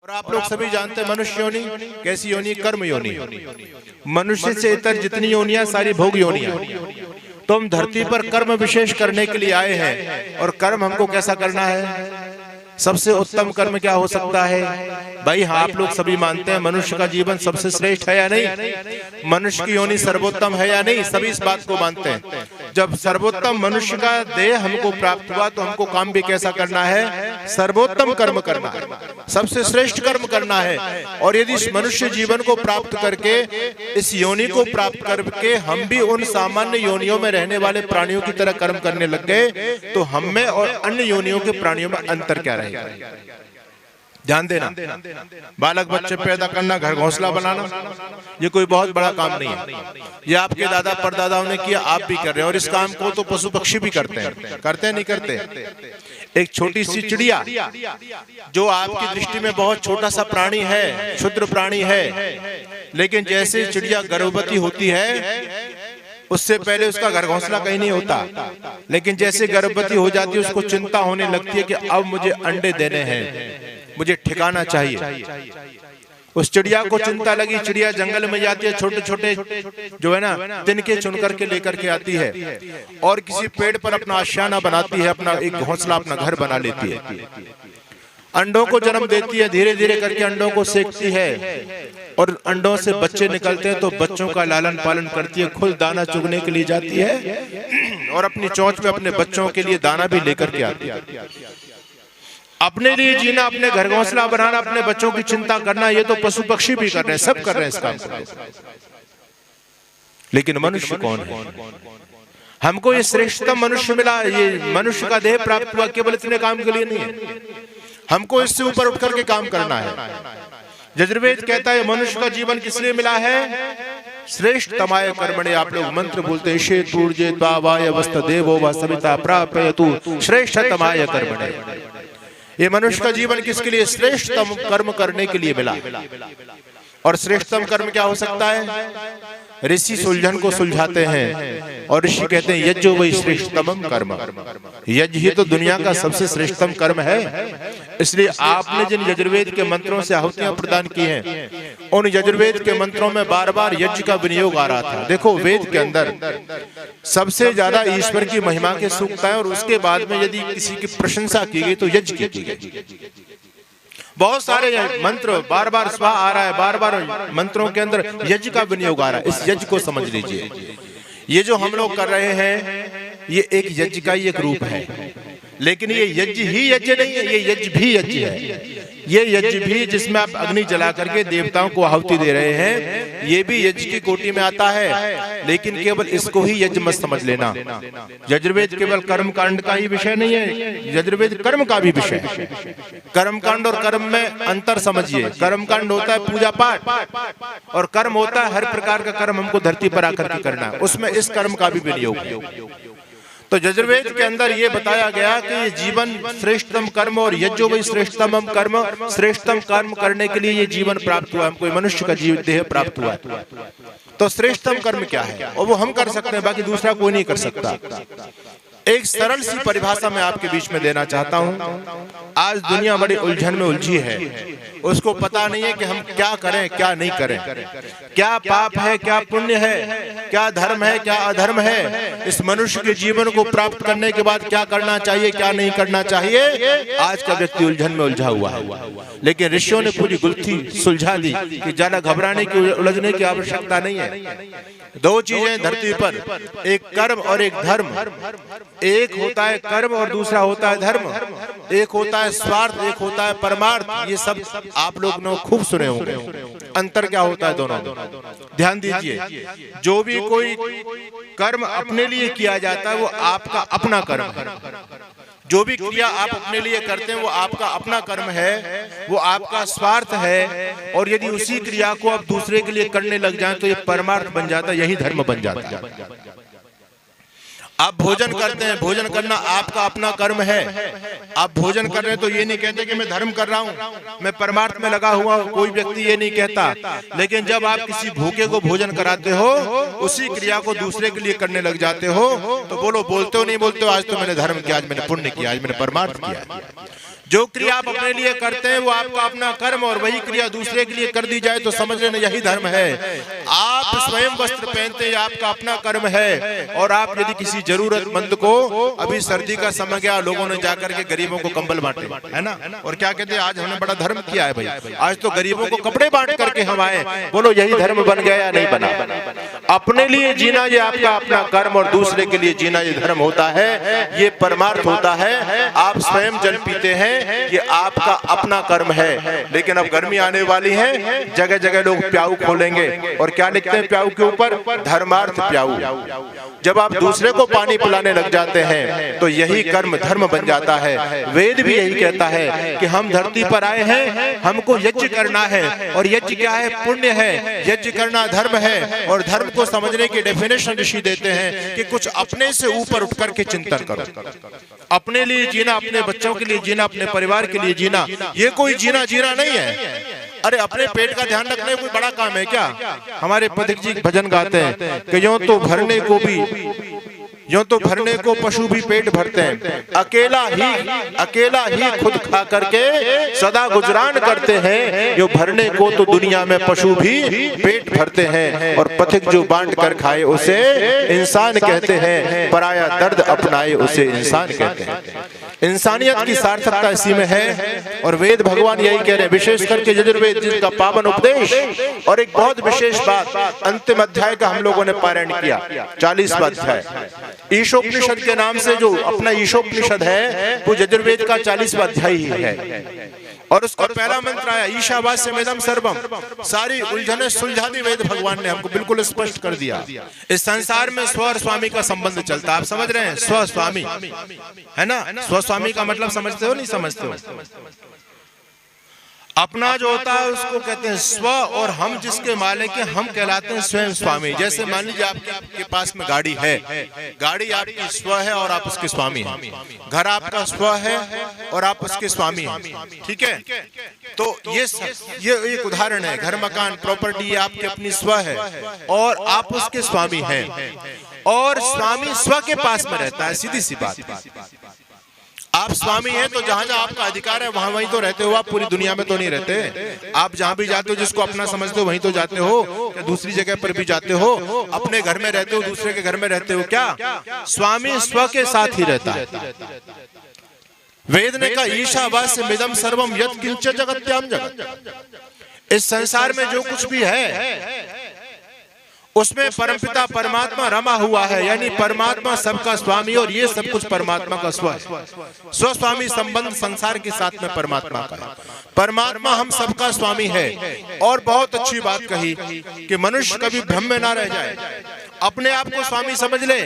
और आप लोग सभी जानते हैं मनुष्य योनि कैसी योनि, कर्म योनि। मनुष्य से इतर जितनी योनियां सारी भोग योनियां। तो हम धरती पर कर्म विशेष करने के लिए आए हैं। और कर्म हमको कैसा करना है? सबसे उत्तम कर्म क्या हो सकता है भाई? हाँ, आप लोग सभी मानते हैं मनुष्य का जीवन सबसे श्रेष्ठ है या नहीं? मनुष्य की योनि सर्वोत्तम है या नहीं? सभी इस बात को मानते हैं। जब सर्वोत्तम मनुष्य का देह हमको प्राप्त हुआ तो हमको काम भी कैसा करना है? सर्वोत्तम कर्म करना है, सबसे श्रेष्ठ कर्म करना है। और यदि इस मनुष्य जीवन को प्राप्त करके, इस योनि को प्राप्त करके हम भी उन सामान्य योनियों में रहने वाले प्राणियों की तरह कर्म करने लग गए तो हम में और अन्य योनियों के प्राणियों में अंतर क्या रहेगा? ध्यान देना, बालक बच्चे पैदा करना, घर घोंसला बनाना, ये कोई बहुत बड़ा काम नहीं है। ये आपके दादा परदादाओं ने किया, आप भी कर रहे हैं। और इस काम को तो पशु पक्षी भी करते हैं, करते हैं नहीं करते? एक छोटी सी चिड़िया जो आपकी दृष्टि में बहुत छोटा सा प्राणी है, क्षुद्र प्राणी है, लेकिन जैसे चिड़िया गर्भवती होती है उससे पहले उसका घर घोंसला कहीं नहीं होता, लेकिन जैसे गर्भवती हो जाती है उसको चिंता होने लगती है कि अब मुझे अंडे देने हैं, मुझे ठिकाना चाहिए। उस चिड़िया को चिंता लगी, चिड़िया जंगल में जाती है, छोटे छोटे जो है ना तिनके चुन करके लेकर के आती है और किसी पेड़ पर अपना आशियाना बनाती है, अपना एक घोंसला, अपना घर बना लेती है। अंडों को जन्म देती है, धीरे धीरे करके अंडों को सेकती है और अंडों से बच्चे निकलते हैं तो बच्चों का लालन पालन करती है। खुद दाना चुगने के लिए जाती है और अपनी चोंच में अपने बच्चों के लिए दाना भी लेकर के आती है। अपने लिए जीना, अपने घर घोंसला बनाना, अपने बच्चों की चिंता करना, ये तो पशु पक्षी भी कर रहे हैं, सब कर रहे हैं इस काम को। लेकिन मनुष्य कौन है? हमको ये श्रेष्ठतम मनुष्य मिला, ये मनुष्य का देह प्राप्त हुआ केवल इतने काम के लिए नहीं है, हमको इससे ऊपर उठ करके काम करना है। यजुर्वेद कहता है मनुष्य का जीवन किस लिए मिला है? श्रेष्ठतमाय कर्मणे। आप लोग मंत्र बोलते हैं शेत ऊर्जे त्वावाय वस्त देवो व सविता प्रापयतु श्रेष्ठतमाय कर्मणे। ये मनुष्य का जीवन किसके लिए? श्रेष्ठतम कर्म करने के लिए मिला। और श्रेष्ठतम कर्म क्या हो सकता है? ऋषि सुलझन को सुलझाते हैं और ऋषि कहते हैं यज्ञो वही श्रेष्ठतम कर्म। यज्ञ ही तो दुनिया का सबसे श्रेष्ठतम कर्म है। इसलिए आपने जिन यजुर्वेद के मंत्रों से आहुतियां प्रदान की हैं, उन यजुर्वेद के मंत्रों में बार बार यज्ञ का विनियोग आ रहा था। देखो, वेद के अंदर सबसे ज्यादा ईश्वर की महिमा के सूक्त है और उसके बाद में यदि किसी की प्रशंसा की गई तो यज्ञ की गई। बहुत सारे मंत्र बार बार स्वा आ रहा है, बार बार मंत्रों के अंदर यज्ञ का विनियोग आ रहा है। इस यज्ञ को समझ लीजिए, ये जो हम लोग कर रहे हैं ये एक यज्ञ का ही एक रूप है, लेकिन ये यज्ञ ही यज्ञ नहीं है, ये यज्ञ भी यज्ञ है। ये यज्ञ भी जिसमें आप अग्नि जला करके देवताओं को आहुति दे रहे हैं, ये भी यज्ञ की कोटि में आता है। लेकिन केवल इसको ही यज्ञ मत समझ लेना। यजुर्वेद केवल कर्म कांड का ही विषय नहीं है, यजुर्वेद कर्म का भी विषय है। कर्म कांड और कर्म में अंतर समझिए। कर्म कांड होता है पूजा पाठ और कर्म होता है हर प्रकार का कर्म हमको धरती पर आकर के करना है, उसमें इस कर्म का भी विनियोग है। तो यजुर्वेद के अंदर ये बताया गया कि ये जीवन श्रेष्ठतम कर्म और यज्ञो वही श्रेष्ठतम कर्म, श्रेष्ठतम कर्म करने के लिए ये जीवन प्राप्त हुआ, हमको मनुष्य का जीवन देह प्राप्त हुआ। तो श्रेष्ठतम कर्म क्या है और वो हम कर सकते हैं, बाकी दूसरा कोई नहीं कर सकता। एक सरल सी परिभाषा मैं आपके बीच में देना चाहता हूं। आज दुनिया बड़ी उलझन में उलझी है, उसको पता नहीं है कि हम क्या करें क्या नहीं करें, क्या पाप है क्या पुण्य है, क्या धर्म है क्या अधर्म है। इस मनुष्य के जीवन को प्राप्त करने के बाद क्या करना चाहिए क्या नहीं करना चाहिए, आज का व्यक्ति उलझन में उलझा हुआ है। लेकिन ऋषियों ने पूरी गुत्थी सुलझा दी कि ज्यादा घबराने की उलझने की आवश्यकता नहीं है। दो चीजें धरती पर, एक कर्म और एक धर्म। एक होता है कर्म और दूसरा होता है धर्म। एक होता है स्वार्थ, एक होता है परमार्थ। ये सब आप लोग ने खूब सुने होंगे। अंतर क्या होता है दोनों? ध्यान दीजिए, जो भी कोई कर्म अपने लिए किया जाता है वो आपका अपना कर्म है। जो भी क्रिया आप अपने लिए करते हैं वो आपका अपना कर्म है, वो आपका स्वार्थ है। और यदि उसी क्रिया को आप दूसरे के लिए करने लग जाएं तो ये परमार्थ बन जाता है, यही धर्म बन जाता है। आप भोजन करते हैं, भोजन करना आपका अपना कर्म है। आप भोजन कर रहे हैं तो ये नहीं कहते कि मैं धर्म कर रहा हूँ, मैं परमार्थ में लगा हुआ हूँ, कोई व्यक्ति ये नहीं कहता। लेकिन जब आप किसी भूखे को भोजन कराते हो, उसी क्रिया को दूसरे के लिए करने लग जाते हो, तो बोलो, बोलते हो नहीं बोलते हो, आज तो मैंने धर्म किया, आज मैंने पुण्य किया, आज मैंने परमार्थ किया। जो क्रिया आप अपने लिए करते हैं वो आपका अपना कर्म, और वही क्रिया दूसरे के लिए कर दी जाए तो समझ लेना यही धर्म है। आप स्वयं वस्त्र पहनते हैं, आपका अपना कर्म है। और आप यदि किसी जरूरतमंद को, अभी सर्दी का समय गया, लोगों ने जाकर के गरीबों को कंबल बांटे, है ना, और क्या कहते हैं, आज हमने बड़ा धर्म किया है भाई, आज तो गरीबों को कपड़े बांट करके हम आए। बोलो, यही धर्म बन गया या नहीं बना? अपने लिए जीना ये आपका अपना कर्म, और दूसरे के लिए जीना ये धर्म होता है, ये परमार्थ होता है। आप स्वयं जल पीते हैं, ये आपका अपना कर्म है। लेकिन अब गर्मी आने वाली है, जगह जगह लोग प्याऊ खोलेंगे, और क्या लिखते हैं प्याऊ के ऊपर? धर्मार्थ प्याऊ। जब आप दूसरे को पानी पिलाने लग जाते हैं तो यही कर्म धर्म बन जाता है। वेद भी यही कहता है कि हम धरती पर आए हैं, हमको यज्ञ करना है, और यज्ञ क्या है? पुण्य है। यज्ञ करना धर्म है, और धर्म को समझने की डेफिनेशन ऋषि देते हैं कि कुछ अपने से ऊपर उठ करके चिंतन करो, अपने लिए जीना, अपने बच्चों के लिए जीना, अपने परिवार के लिए जीना। ये कोई जीना नहीं है। अरे अपने पेट का ध्यान रखने कोई बड़ा काम है क्या? हमारे पथिक जी भजन गाते हैं कि यूं तो भरने को पशु भी पेट भरते हैं, अकेला ही खुद खा करके सदा गुजरान करते हैं। यो भरने को तो दुनिया में पशु भी पेट भरते हैं, और पथिक जो बांट कर खाए उसे इंसान कहते हैं, पराया दर्द अपनाए उसे इंसान कहते हैं। इंसानियत की सार्थकता इसी में है, और वेद भगवान यही कह रहे हैं, विशेष करके यजुर्वेद जिसका पावन उपदेश। और एक बहुत विशेष बात, अंतिम अध्याय का हम लोगों ने पारायण किया, 40वां अध्याय ईशोपनिषद के नाम से। जो अपना ईशोपनिषद है वो यजुर्वेद का 40वां अध्याय ही है, और उसका पहला मंत्र आया, ईशावास्यमिदं सर्वम। सारी उलझने सुलझा दी वेद भगवान ने, हमको बिल्कुल स्पष्ट कर दिया। इस संसार में स्व और स्वामी का संबंध चलता है, आप समझ रहे हैं? स्व स्वामी है ना, स्व स्वामी का मतलब समझते हो नहीं समझते हो? अपना जो होता है उसको कहते हैं स्व, और हम जिसके मालिक हैं हम कहलाते हैं स्वयं स्वामी। जैसे मान लीजिए आपके पास में गाड़ी है, गाड़ी आपकी स्व है और आप उसके स्वामी हैं। घर आपका स्व है और आप उसके स्वामी हैं, ठीक है? तो ये एक उदाहरण है। घर, मकान, प्रॉपर्टी आपकी अपनी स्व है और आप उसके स्वामी हैं, और स्वामी स्व के पास में रहता है। सीधी सी बात, आप स्वामी हैं तो जहां जहां आपका अधिकार है वहां वहीं तो रहते हो। आप पूरी दुनिया में तो नहीं रहते। आप जहां भी जाते हो, जिसको अपना समझते हो वहीं तो जाते हो, या दूसरी जगह पर भी जाते हो? अपने घर में रहते हो, दूसरे के घर में रहते हो क्या? स्वामी स्व के साथ ही रहता है। वेद ने कहा, ईशावास्यमिदं सर्वम यत् किंच जगत्याम जगत्। इस संसार में जो कुछ भी है उसमें परमपिता परमात्मा रमा हुआ है, यानी परमात्मा सबका स्वामी, और ये सब कुछ परमात्मा का स्व है। स्वस्वामी संबंध संसार के साथ में परमात्मा का है। परमात्मा हम सबका स्वामी है। और बहुत अच्छी बात कही कि मनुष्य कभी भ्रम में ना रह जाए, अपने आप को स्वामी समझ ले।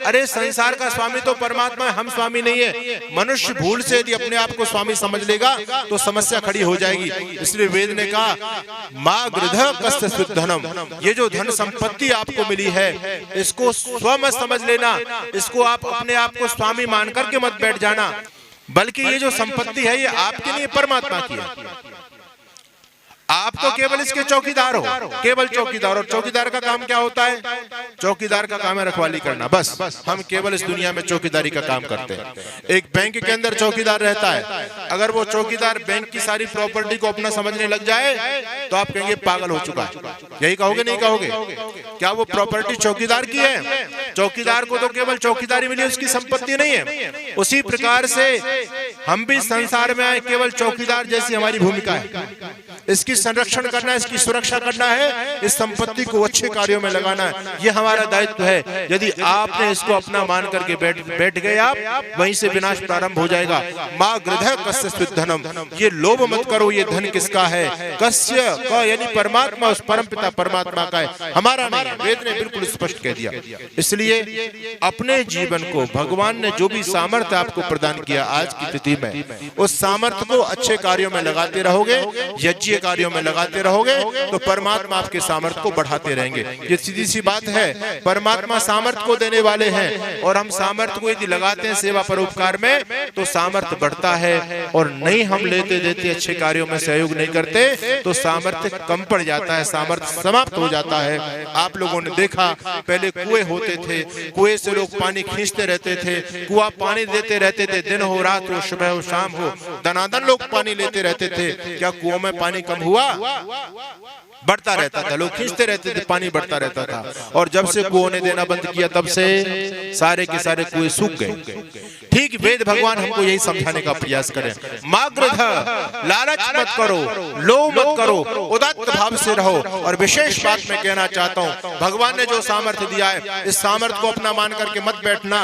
अरे संसार का स्वामी तो परमात्मा है, हम स्वामी नहीं है। मनुष्य भूल से यदि अपने आप को स्वामी समझ लेगा तो समस्या खड़ी हो जाएगी। इसलिए वेद ने कहा, माँ गृध कस्य सुधनम। ये जो धन संपत्ति आपको मिली है इसको स्व मत समझ लेना, इसको आप अपने आप को स्वामी मान करके मत बैठ जाना, बल्कि ये जो संपत्ति है ये आपके लिए परमात्मा की है। आप तो केवल इसके चौकीदार हो, केवल चौकीदार। और चौकीदार का काम क्या होता है? चौकीदार का काम है रखवाली करना, बस। हम केवल इस दुनिया में चौकीदारी का काम करते हैं। एक बैंक के अंदर चौकीदार रहता है, अगर वो चौकीदार बैंक की सारी प्रॉपर्टी को अपना समझने लग जाए तो आप कहेंगे पागल हो चुका है। यही कहोगे नहीं कहोगे? क्या वो प्रॉपर्टी चौकीदार की है? चौकीदार को तो केवल चौकीदारी मिली, उसकी संपत्ति नहीं है। उसी प्रकार से हम भी संसार में आए, केवल चौकीदार जैसी हमारी भूमिका है। इसकी संरक्षण करना है, इसकी सुरक्षा करना है, इस संपत्ति को अच्छे कार्यों में लगाना है, ये हमारा दायित्व है। यदि आपने इसको अपना मान करके बैठ गए आप, वहीं से विनाश प्रारंभ हो जाएगा। माँ गृध कस्य सुधनम। ये लोभ मत करो, ये धन किसका है? कस्य का यानी परमात्मा, उस परमपिता परमात्मा का है, हमारा नहीं है। वेद ने बिल्कुल स्पष्ट कह दिया। इसलिए अपने जीवन को भगवान ने जो भी सामर्थ्य आपको प्रदान किया आज की तिथि में, उस सामर्थ्य को अच्छे कार्यों में लगाते रहोगे, यज्ञ अच्छे कार्यों में लगाते रहोगे तो परमात्मा आपके सामर्थ्य को बढ़ाते रहेंगे। ये सीधी सी बात है, परमात्मा सामर्थ्य को देने वाले हैं और हम सामर्थ्य को यदि लगाते हैं सेवा परोपकार में तो सामर्थ्य बढ़ता है, और नहीं हम लेते देते अच्छे कार्यों में सहयोग नहीं करते तो सामर्थ्य कम पड़ जाता है, सामर्थ्य समाप्त हो जाता है। आप लोगों ने देखा पहले कुएं होते थे, कुएं से लोग पानी खींचते रहते थे, कुआं पानी देते रहते थे, दिन हो रात हो सुबह हो शाम हो दनादन लोग पानी लेते रहते थे। क्या कुओं में पानी कम हुआ? बढ़ता रहता था, लोग खींचते रहते थे, पानी बढ़ता रहता था। और जब से कुओं ने देना बंद किया तब से सारे के सारे कुएं सूख गए। ठीक वेद भगवान हमको यही समझाने का प्रयास करें, माग्रध लालच मत करो, लोभ मत करो, उदात्त भाव से रहो। और विशेष बात मैं कहना चाहता हूँ, भगवान ने जो सामर्थ्य दिया है इस सामर्थ्य को अपना मान करके मत बैठना।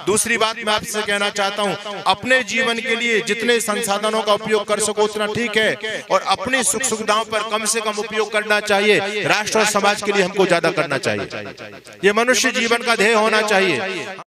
दूसरी बात मैं आपसे कहना चाहता हूँ, अपने जीवन के लिए जितने संसाधनों का उपयोग कर सको उतना ठीक है, और अपनी सुख सुविधाओं पर कम से कम उपयोग करना चाहिए। राष्ट्र और समाज के लिए हमको ज्यादा करना चाहिए। ये मनुष्य जीवन का ध्येय होना चाहिए।